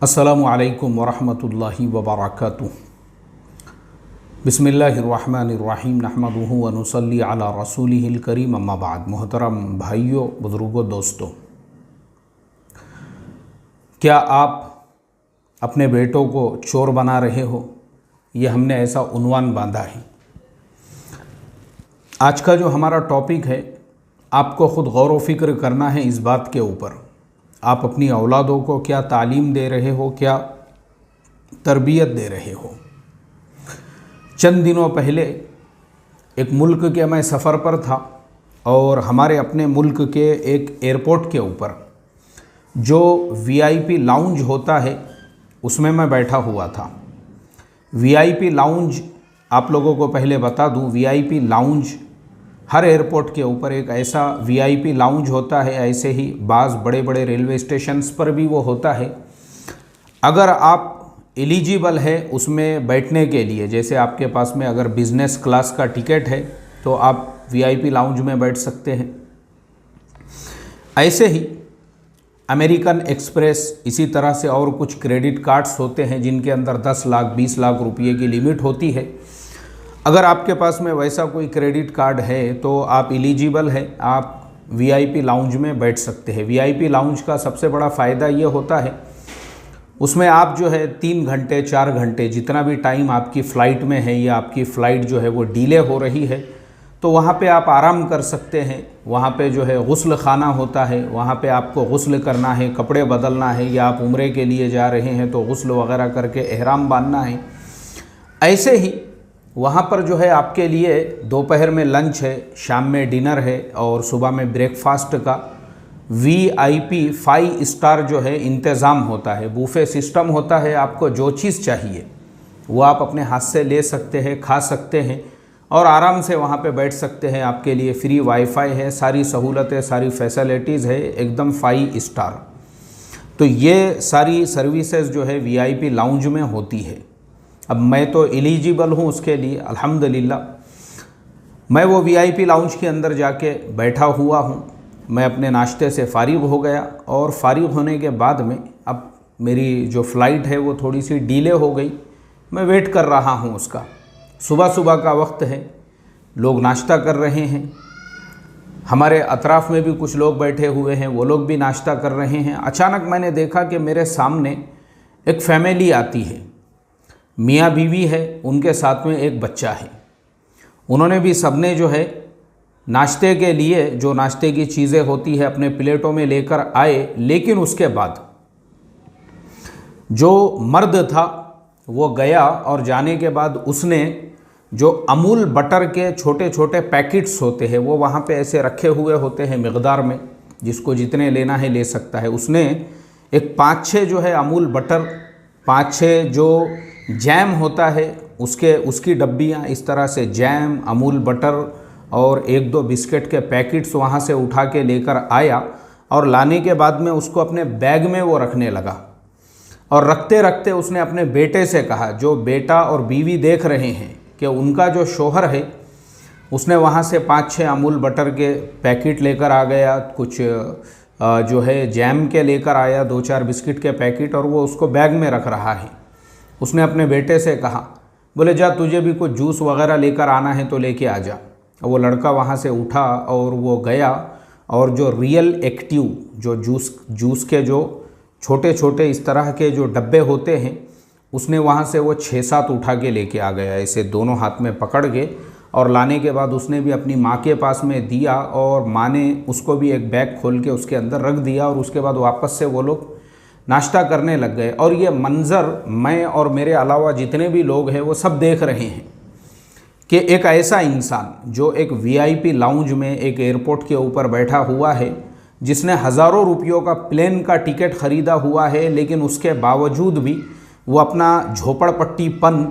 अस्सलामु अलैकुम वरहमतुल्लाहि वबरकातुहू। बिस्मिल्लाहिर्रहमानिर्रहीम नहमदुहु व नुसल्ली अला रसूलिहिल करीम अम्मा बाद। मोहतरम भाइयों, बुज़ुर्गों, दोस्तों, क्या आप अपने बेटों को चोर बना रहे हो? ये हमने ऐसा उन्वान बांधा है। आज का जो हमारा टॉपिक है, आपको ख़ुद गौर व फिक्र करना है इस बात के ऊपर, आप अपनी औलादों को क्या तालीम दे रहे हो, क्या तरबियत दे रहे हो। चंद दिनों पहले एक मुल्क के मैं सफ़र पर था और हमारे अपने मुल्क के एक एयरपोर्ट के ऊपर जो वीआईपी लाउंज होता है उसमें मैं बैठा हुआ था। वीआईपी लाउंज, आप लोगों को पहले बता दूं, वीआईपी लाउंज हर एयरपोर्ट के ऊपर एक ऐसा वीआईपी लाउंज होता है। ऐसे ही बाज़ बड़े बड़े रेलवे स्टेशंस पर भी वो होता है। अगर आप एलिजिबल है उसमें बैठने के लिए, जैसे आपके पास में अगर बिज़नेस क्लास का टिकट है तो आप वीआईपी लाउंज में बैठ सकते हैं। ऐसे ही अमेरिकन एक्सप्रेस, इसी तरह से और कुछ क्रेडिट कार्ड्स होते हैं जिनके अंदर 10 लाख 20 लाख रुपये की लिमिट होती है। अगर आपके पास में वैसा कोई क्रेडिट कार्ड है तो आप एलिजिबल है, आप वीआईपी लाउंज में बैठ सकते हैं। वीआईपी लाउंज का सबसे बड़ा फ़ायदा ये होता है, उसमें आप जो है 3 घंटे 4 घंटे जितना भी टाइम आपकी फ़्लाइट में है या आपकी फ़्लाइट जो है वो डिले हो रही है तो वहाँ पे आप आराम कर सकते हैं। वहाँ पे जो है गुस्ल खाना होता है, वहाँ पे आपको गुस्ल करना है, कपड़े बदलना है, या आप उम्रे के लिए जा रहे हैं तो गुस्ल वगैरह करके एहराम बांधना है। ऐसे ही वहाँ पर जो है आपके लिए दोपहर में लंच है, शाम में डिनर है और सुबह में ब्रेकफास्ट का वीआईपी 5 स्टार जो है इंतज़ाम होता है। बूफे सिस्टम होता है, आपको जो चीज़ चाहिए वो आप अपने हाथ से ले सकते हैं, खा सकते हैं और आराम से वहाँ पे बैठ सकते हैं। आपके लिए फ्री वाईफाई है, सारी सहूलतें, सारी फैसिलिटीज़ है, एकदम 5 स्टार। तो ये सारी सर्विसेज जो है वीआईपी लाउंज में होती है। अब मैं तो एलिजिबल हूँ उसके लिए, अल्हम्दुलिल्लाह। मैं वो वीआईपी लाउंज के अंदर जाके बैठा हुआ हूँ। मैं अपने नाश्ते से फ़ारिग हो गया और फ़ारिग होने के बाद में अब मेरी जो फ़्लाइट है वो थोड़ी सी डिले हो गई। मैं वेट कर रहा हूँ उसका। सुबह सुबह का वक्त है, लोग नाश्ता कर रहे हैं, हमारे अतराफ़ में भी कुछ लोग बैठे हुए हैं, वो लोग भी नाश्ता कर रहे हैं। अचानक मैंने देखा कि मेरे सामने एक फ़ैमिली आती है, मियाँ बीवी है, उनके साथ में एक बच्चा है। उन्होंने भी सबने जो है नाश्ते के लिए जो नाश्ते की चीज़ें होती है अपने प्लेटों में लेकर आए। लेकिन उसके बाद जो मर्द था वो गया और जाने के बाद उसने जो अमूल बटर के छोटे छोटे पैकेट्स होते हैं वो वहाँ पे ऐसे रखे हुए होते हैं मिक़दार में, जिसको जितने लेना है ले सकता है। उसने एक 5-6 जो है अमूल बटर, 5-6 जो जैम होता है उसकी डब्बियाँ, इस तरह से जैम, अमूल बटर और 1-2 बिस्किट के पैकेट्स वहाँ से उठा के लेकर आया और लाने के बाद में उसको अपने बैग में वो रखने लगा। और रखते रखते उसने अपने बेटे से कहा, जो बेटा और बीवी देख रहे हैं कि उनका जो शौहर है उसने वहाँ से 5-6 अमूल बटर के पैकेट लेकर आ गया, कुछ जो है जैम के लेकर आया, 2-4 बिस्किट के पैकेट, और वो उसको बैग में रख रहा है। उसने अपने बेटे से कहा, बोले जा तुझे भी कुछ जूस वगैरह लेकर आना है तो लेके आ जा। वो लड़का वहाँ से उठा और वो गया और जो रियल एक्टिव जो जूस के जो छोटे छोटे इस तरह के जो डब्बे होते हैं उसने वहाँ से वो 6-7 उठा के लेके आ गया, ऐसे दोनों हाथ में पकड़ के। और लाने के बाद उसने भी अपनी माँ के पास में दिया और माँ ने उसको भी एक बैग खोल के उसके अंदर रख दिया और उसके बाद वापस से वो लोग नाश्ता करने लग गए। और ये मंज़र मैं और मेरे अलावा जितने भी लोग हैं वो सब देख रहे हैं कि एक ऐसा इंसान जो एक वीआईपी लाउंज में एक एयरपोर्ट के ऊपर बैठा हुआ है, जिसने हज़ारों रुपयों का प्लेन का टिकट ख़रीदा हुआ है, लेकिन उसके बावजूद भी वो अपना झोपड़पट्टीपन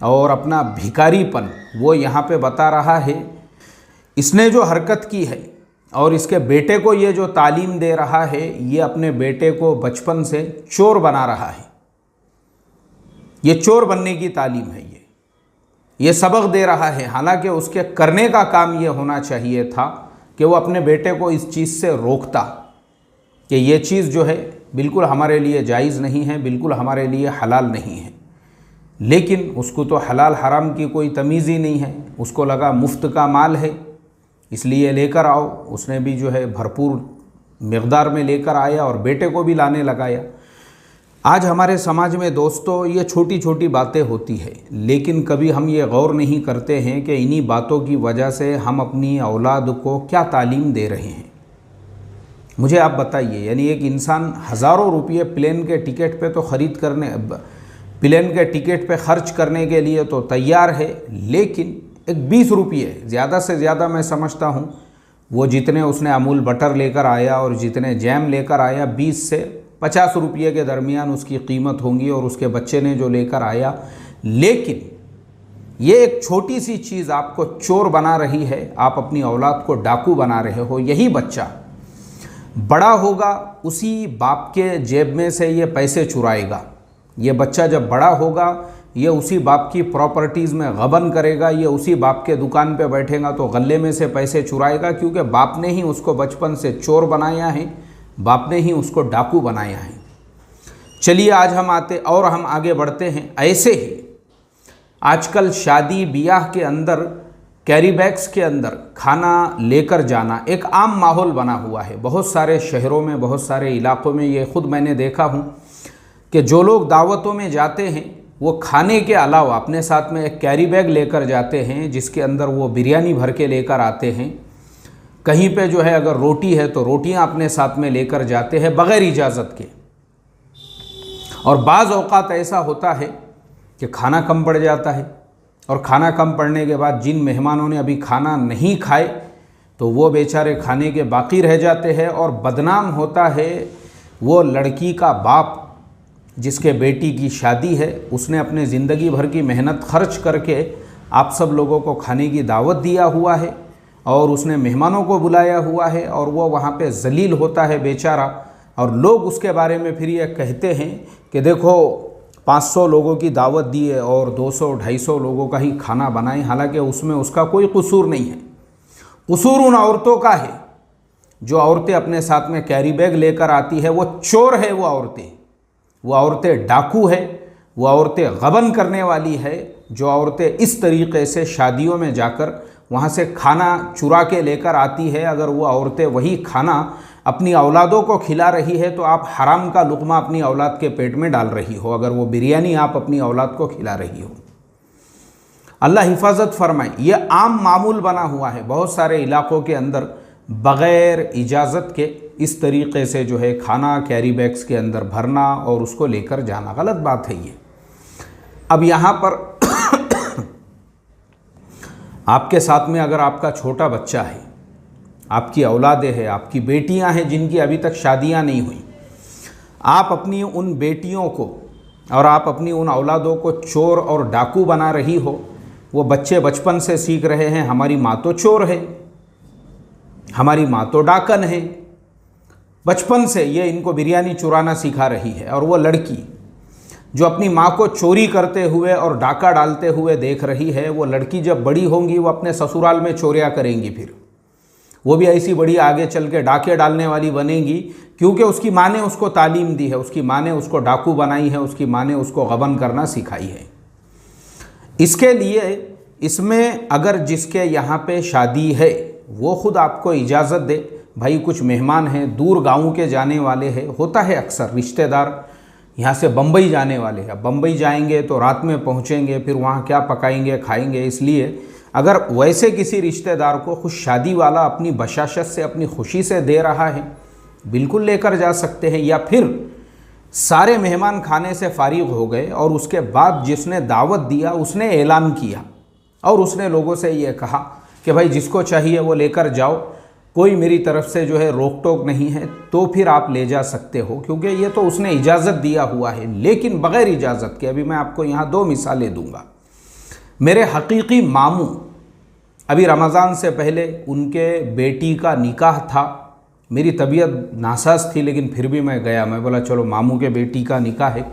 और अपना भिखारीपन वो यहाँ पे बता रहा है। इसने जो हरकत की है और इसके बेटे को ये जो तालीम दे रहा है, ये अपने बेटे को बचपन से चोर बना रहा है। ये चोर बनने की तालीम है, ये सबक दे रहा है। हालांकि उसके करने का काम ये होना चाहिए था कि वो अपने बेटे को इस चीज़ से रोकता कि ये चीज़ जो है बिल्कुल हमारे लिए जायज़ नहीं है, बिल्कुल हमारे लिए हलाल नहीं है। लेकिन उसको तो हलाल हराम की कोई तमीज़ ही नहीं है, उसको लगा मुफ्त का माल है इसलिए लेकर आओ। उसने भी जो है भरपूर मिक़दार में लेकर आया और बेटे को भी लाने लगाया। आज हमारे समाज में दोस्तों ये छोटी छोटी बातें होती है, लेकिन कभी हम ये गौर नहीं करते हैं कि इन्हीं बातों की वजह से हम अपनी औलाद को क्या तालीम दे रहे हैं। मुझे आप बताइए, यानी एक इंसान हज़ारों रुपये प्लेन के टिकट पे तो प्लेन के टिकट पे खर्च करने के लिए तो तैयार है, लेकिन एक 20 रुपये ज़्यादा से ज़्यादा मैं समझता हूँ वो जितने उसने अमूल बटर लेकर आया और जितने जैम लेकर आया 20 से 50 रुपये के दरमियान उसकी कीमत होंगी और उसके बच्चे ने जो लेकर आया। लेकिन ये एक छोटी सी चीज़ आपको चोर बना रही है, आप अपनी औलाद को डाकू बना रहे हो। यही बच्चा बड़ा होगा उसी बाप के जेब में से ये पैसे चुराएगा। ये बच्चा जब बड़ा होगा ये उसी बाप की प्रॉपर्टीज़ में गबन करेगा, ये उसी बाप के दुकान पे बैठेगा तो गले में से पैसे चुराएगा, क्योंकि बाप ने ही उसको बचपन से चोर बनाया है, बाप ने ही उसको डाकू बनाया है। चलिए आज हम आगे बढ़ते हैं। ऐसे ही आजकल शादी ब्याह के अंदर कैरी बैग्स के अंदर खाना लेकर जाना एक आम माहौल बना हुआ है। बहुत सारे शहरों में, बहुत सारे इलाक़ों में ये खुद मैंने देखा हूँ कि जो लोग दावतों में जाते हैं वो खाने के अलावा अपने साथ में एक कैरी बैग लेकर जाते हैं जिसके अंदर वो बिरयानी भर के लेकर आते हैं। कहीं पे जो है अगर रोटी है तो रोटियां अपने साथ में लेकर जाते हैं बग़ैर इजाज़त के। और बाज़ औक़ात ऐसा होता है कि खाना कम पड़ जाता है, और खाना कम पड़ने के बाद जिन मेहमानों ने अभी खाना नहीं खाए तो वो बेचारे खाने के बाकी रह जाते हैं, और बदनाम होता है वो लड़की का बाप जिसके बेटी की शादी है। उसने अपने ज़िंदगी भर की मेहनत खर्च करके आप सब लोगों को खाने की दावत दिया हुआ है और उसने मेहमानों को बुलाया हुआ है, और वो वहाँ पे जलील होता है बेचारा। और लोग उसके बारे में फिर ये कहते हैं कि देखो 500 लोगों की दावत दी है और 200-250 लोगों का ही खाना बनाए, हालांकि उसमें उसका कोई कसूर नहीं है। कसूर उन औरतों का है जो औरतें अपने साथ में कैरी बैग लेकर आती है। वो चोर है, वो औरतें डाकू है, वो औरतें गबन करने वाली है, जो औरतें इस तरीक़े से शादियों में जाकर वहाँ से खाना चुरा के लेकर आती है। अगर वो औरतें वही खाना अपनी औलादों को खिला रही है तो आप हराम का लुक़मा अपनी औलाद के पेट में डाल रही हो, अगर वो बिरयानी आप अपनी औलाद को खिला रही हो। अल्लाह हिफाजत फरमाए। ये आम मामूल बना हुआ है बहुत सारे इलाक़ों के अंदर, बग़ैर इजाज़त के इस तरीक़े से जो है खाना कैरी बैग्स के अंदर भरना और उसको लेकर जाना गलत बात है ये। अब यहाँ पर आपके साथ में अगर आपका छोटा बच्चा है, आपकी औलादें हैं, आपकी बेटियां हैं जिनकी अभी तक शादियां नहीं हुई, आप अपनी उन बेटियों को और आप अपनी उन औलादों को चोर और डाकू बना रही हो। वो बच्चे बचपन से सीख रहे हैं हमारी माँ तो चोर है, हमारी माँ तो डाकन है। बचपन से ये इनको बिरयानी चुराना सिखा रही है। और वो लड़की जो अपनी माँ को चोरी करते हुए और डाका डालते हुए देख रही है, वो लड़की जब बड़ी होंगी वो अपने ससुराल में चोरियाँ करेंगी, फिर वो भी ऐसी बड़ी आगे चल के डाके डालने वाली बनेगी, क्योंकि उसकी माँ ने उसको तालीम दी है, उसकी माँ ने उसको डाकू बनाई है, उसकी माँ ने उसको गबन करना सिखाई है। इसके लिए इसमें अगर जिसके यहाँ पे शादी है वो खुद आपको इजाज़त दे, भाई कुछ मेहमान हैं दूर गाँव के जाने वाले हैं, होता है अक्सर रिश्तेदार यहाँ से बम्बई जाने वाले हैं, बम्बई जाएंगे तो रात में पहुँचेंगे, फिर वहाँ क्या पकाएंगे खाएंगे, इसलिए अगर वैसे किसी रिश्तेदार को खुद शादी वाला अपनी बशाशत से अपनी खुशी से दे रहा है बिल्कुल लेकर जा सकते हैं। या फिर सारे मेहमान खाने से फारिग हो गए और उसके बाद जिसने दावत दिया उसने ऐलान किया और उसने लोगों से ये कहा कि भाई जिसको चाहिए वो लेकर जाओ, कोई मेरी तरफ से जो है रोक टोक नहीं है, तो फिर आप ले जा सकते हो, क्योंकि ये तो उसने इजाज़त दिया हुआ है। लेकिन बग़ैर इजाज़त के, अभी मैं आपको यहाँ 2 मिसालें दूंगा। मेरे हकीकी मामू, अभी रमज़ान से पहले उनके बेटी का निकाह था, मेरी तबीयत नासाज थी लेकिन फिर भी मैं गया, मैं बोला चलो मामू के बेटी का निकाह है।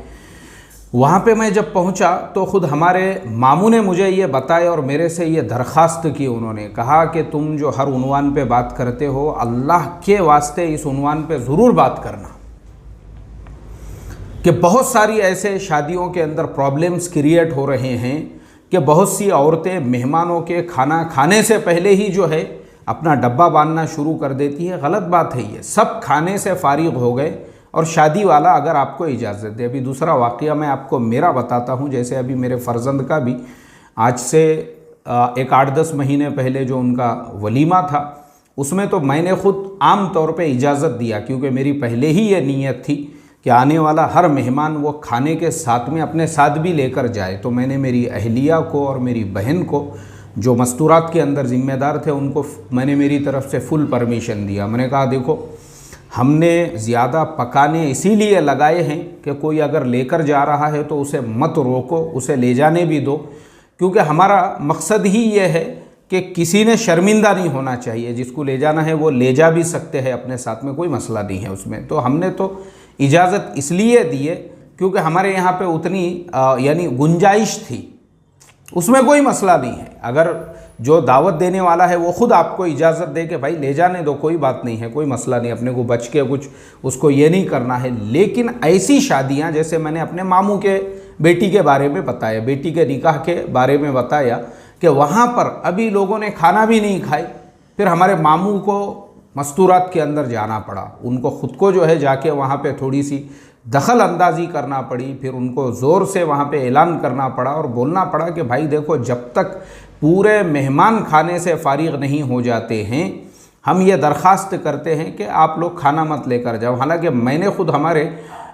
वहाँ पे मैं जब पहुँचा तो ख़ुद हमारे मामू ने मुझे ये बताया और मेरे से ये दरख्वास्त की, उन्होंने कहा कि तुम जो हर उन्वान पे बात करते हो, अल्लाह के वास्ते इस उन्वान पे ज़रूर बात करना। कि बहुत सारी ऐसे शादियों के अंदर प्रॉब्लम्स क्रिएट हो रहे हैं कि बहुत सी औरतें मेहमानों के खाना खाने से पहले ही जो है अपना डब्बा बांधना शुरू कर देती है। गलत बात है ये। सब खाने से फारिग हो गए और शादी वाला अगर आपको इजाज़त दे। अभी दूसरा वाक़या मैं आपको मेरा बताता हूँ। जैसे अभी मेरे फ़र्जंद का भी आज से एक 8-10 महीने पहले जो उनका वलीमा था, उसमें तो मैंने ख़ुद आम तौर पे इजाज़त दिया, क्योंकि मेरी पहले ही ये नीयत थी कि आने वाला हर मेहमान वो खाने के साथ में अपने साथ भी लेकर जाए। तो मैंने मेरी अहलिया को और मेरी बहन को, जो मस्तूरात के अंदर ज़िम्मेदार थे, उनको मैंने मेरी तरफ़ से फुल परमिशन दिया। मैंने कहा देखो, हमने ज़्यादा पकाने इसीलिए लगाए हैं कि कोई अगर लेकर जा रहा है तो उसे मत रोको, उसे ले जाने भी दो, क्योंकि हमारा मकसद ही ये है कि किसी ने शर्मिंदा नहीं होना चाहिए। जिसको ले जाना है वो ले जा भी सकते हैं अपने साथ में, कोई मसला नहीं है उसमें। तो हमने तो इजाज़त इसलिए दी है क्योंकि हमारे यहाँ पे उतनी यानी गुंजाइश थी, उसमें कोई मसला नहीं है। अगर जो दावत देने वाला है वो ख़ुद आपको इजाज़त दे कि भाई ले जाने दो, कोई बात नहीं है, कोई मसला नहीं, अपने को बच के कुछ उसको ये नहीं करना है। लेकिन ऐसी शादियाँ, जैसे मैंने अपने मामू के बेटी के बारे में बताया, बेटी के निकाह के बारे में बताया कि वहाँ पर अभी लोगों ने खाना भी नहीं खाई, फिर हमारे मामू को मस्तूरात के अंदर जाना पड़ा। उनको ख़ुद को जो है जाके वहाँ पे थोड़ी सी दखल अंदाज़ी करना पड़ी, फिर उनको ज़ोर से वहाँ पे ऐलान करना पड़ा और बोलना पड़ा कि भाई देखो, जब तक पूरे मेहमान खाने से फारिग नहीं हो जाते हैं, हम ये दरख्वास्त करते हैं कि आप लोग खाना मत लेकर जाओ। हालांकि मैंने ख़ुद हमारे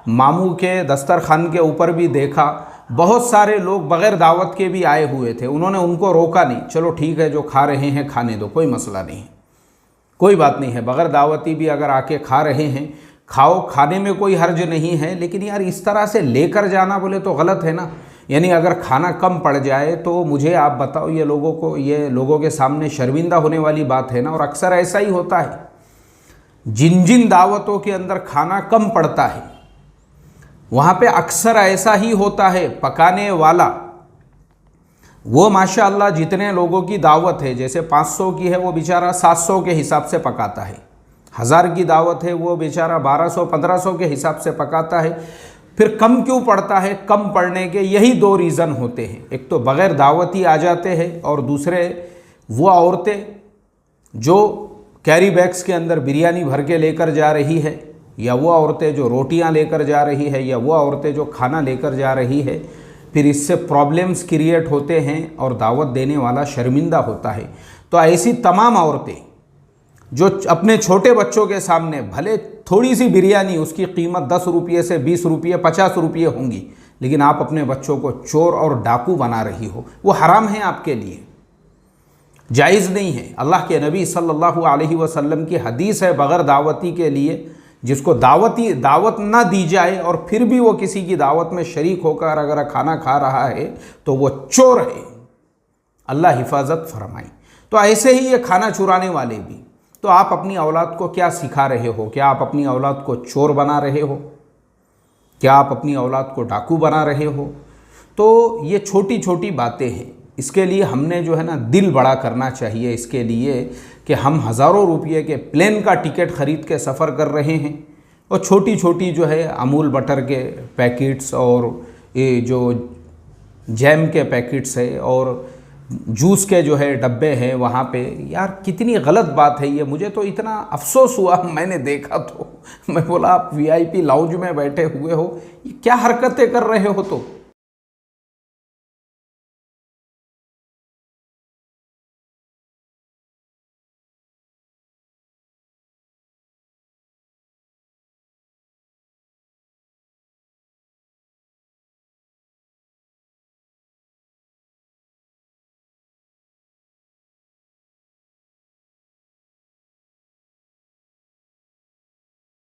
मामू के दस्तरखान के ऊपर भी देखा, बहुत सारे लोग बग़ैर दावत के भी आए हुए थे। उन्होंने उनको रोका नहीं, चलो ठीक है, जो खा रहे हैं खाने दो, कोई मसला नहीं, कोई बात नहीं है। बग़ैर दावती भी अगर आके खा रहे हैं, खाओ, खाने में कोई हर्ज नहीं है। लेकिन यार इस तरह से लेकर जाना बोले तो गलत है ना। यानी अगर खाना कम पड़ जाए तो मुझे आप बताओ, ये लोगों को, ये लोगों के सामने शर्मिंदा होने वाली बात है ना। और अक्सर ऐसा ही होता है, जिन जिन दावतों के अंदर खाना कम पड़ता है वहाँ पे अक्सर ऐसा ही होता है, पकाने वाला वो माशाअल्लाह जितने लोगों की दावत है, जैसे 500 की है वो बेचारा 700 के हिसाब से पकाता है, 1000 की दावत है वो बेचारा 1200-1500 के हिसाब से पकाता है। फिर कम क्यों पड़ता है? कम पड़ने के यही 2 रीज़न होते हैं। एक तो बग़ैर दावती आ जाते हैं, और दूसरे वो औरतें जो कैरी बैग्स के अंदर बिरयानी भर के लेकर जा रही है, या वो औरतें जो रोटियां लेकर जा रही है, या वो औरतें जो खाना लेकर जा रही है। फिर इससे प्रॉब्लम्स क्रिएट होते हैं और दावत देने वाला शर्मिंदा होता है। तो ऐसी तमाम औरतें जो अपने छोटे बच्चों के सामने, भले थोड़ी सी बिरयानी, उसकी कीमत 10 रुपये से 20 रुपये 50 रुपये होंगी, लेकिन आप अपने बच्चों को चोर और डाकू बना रही हो, वो हराम है आपके लिए, जायज़ नहीं है। अल्लाह के नबी सल्लल्लाहु अलैहि वसल्लम की हदीस है, बग़ैर दावती के लिए जिसको दावत ना दी जाए और फिर भी वो किसी की दावत में शरीक होकर अगर खाना खा रहा है तो वो चोर है। अल्लाह हिफाजत फरमाए। तो ऐसे ही ये खाना चुराने वाले भी। तो आप अपनी औलाद को क्या सिखा रहे हो? क्या आप अपनी औलाद को चोर बना रहे हो? क्या आप अपनी औलाद को डाकू बना रहे हो? तो ये छोटी छोटी बातें हैं। इसके लिए हमने जो है ना दिल बड़ा करना चाहिए, इसके लिए कि हम हज़ारों रुपये के प्लेन का टिकट ख़रीद के सफ़र कर रहे हैं, और छोटी छोटी जो है अमूल बटर के पैकेट्स और ये जो जैम के पैकेट्स है और जूस के जो है डब्बे हैं वहाँ पे, यार कितनी गलत बात है ये। मुझे तो इतना अफसोस हुआ, मैंने देखा तो मैं बोला आप VIP लाउंज में बैठे हुए हो, ये क्या हरकतें कर रहे हो? तो